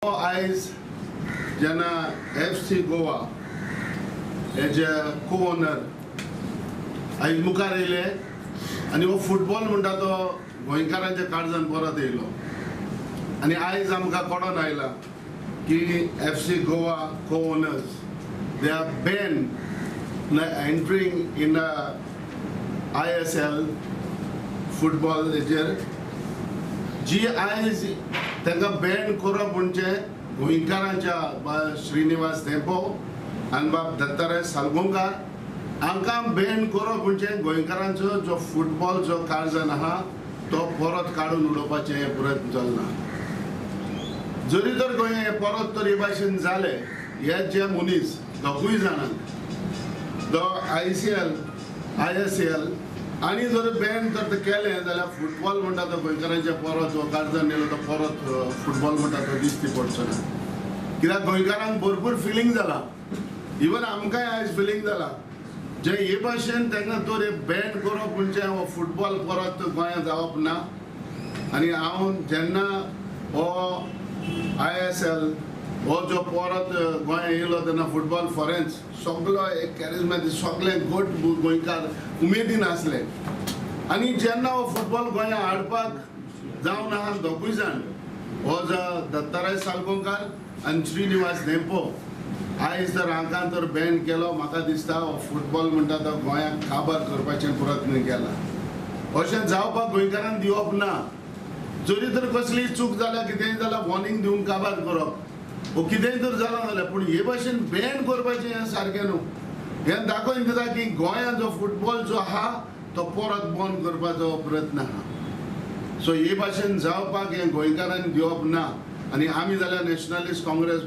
आयज जेन्ना FC गोवा हेजे को-ओनर आयज मुखार येयले आनी हो फुटबॉल म्हणटा तो गोंयकारांच्या काळजान परत येयलो आनी आयज आमकां कळोन आयला की FC Goa co-owners they are been entering in ISL football हेजेर जी आयज तांकां बॅन करप म्हणजे गोंयकारांच्या श्रीनिवास धेंपो आनी बाब दत्ताराय सालगोंकार हांकां बॅन करप म्हणजे गोंयकारांचो जो फुटबॉल जो काळजान आहा तो परत काडून उडोवपाचें प्रयत्न चलना. जरी तर गोंय परत तर हे भाशेन जाले हे जे मनीस दोगूय जाणांक तो ISL आनी जर बॅन तर केलें जाल्यार फुटबॉल म्हणटा तो गोंयकारांच्या परत काळजान येयलो तो परत फुटबॉल म्हणटा तो दिश्टी पडचो ना. कित्याक गोंयकारांक भरपूर फिलींग जाला, इवन आमकांय आयज फिलींग जाला जे हे भाशेन तेन्ना तर हे बॅन करप म्हणजे हो फुटबॉल परत गोंयांत जावप ना. आनी हांव जेन्ना हो ISL हो जो परत गोंयांत येयलो तेन्ना फुटबॉल फॉरेन्स सगलो एक कॅरिझमॅटीक सगळे गोट गोंयकार उमेदीन आसले आनी जेन्ना हो फुटबॉल गोंयांत हाडपाक जावन आहा दोगूय जाण हो जो दत्ताराय सालगोंकार आनी श्रीनिवास धेंपो आयज तर हांकां तर बॅन केलो. म्हाका दिसता हो फुटबॉल म्हणटा तो गोंयांक काबार करपाचें प्रयत्न केला. अशें जावपाक गोंयकारांक दिवप ना. जरी तर कसलीय चूक जाल्यार कितेंय जाल्यार वॉर्निंग दिवन काबार करप वो कितेंय तर जालां जाल्यार पूण हे भाशेन बॅन करपाचें हें सारकें न्हू. हें दाखोवन दिता की गोंयांत जो फुटबॉल जो आहा तो परत बंद करपाचो प्रयत्न आहा. सो हे भाशेन जावपाक हें गोंयकारांनी दिवप ना. आनी आमी जाल्यार नॅशनलिस्ट काँग्रेस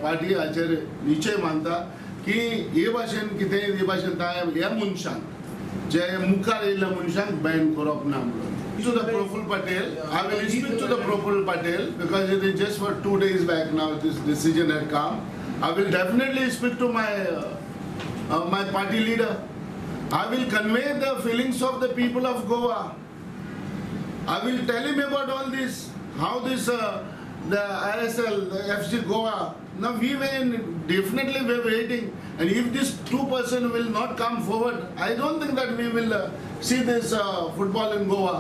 पार्टी हाचेर निश्चय मानता की हे भाशेन कितेंय हे भाशेन ह्या मनशांक जे मुखार येयल्ल्या मनशांक बॅन करप ना म्हणून. To the Praful Patel, I will speak to the Praful Patel because it is just for 2 days back now this decision had come. I will definitely speak to my party leader. I will convey the feelings of the people of Goa. I will tell him about all this, how this the ISL, the FC Goa. Now we were waiting, and if this 2% will not come forward, I don't think that we will see this football in Goa.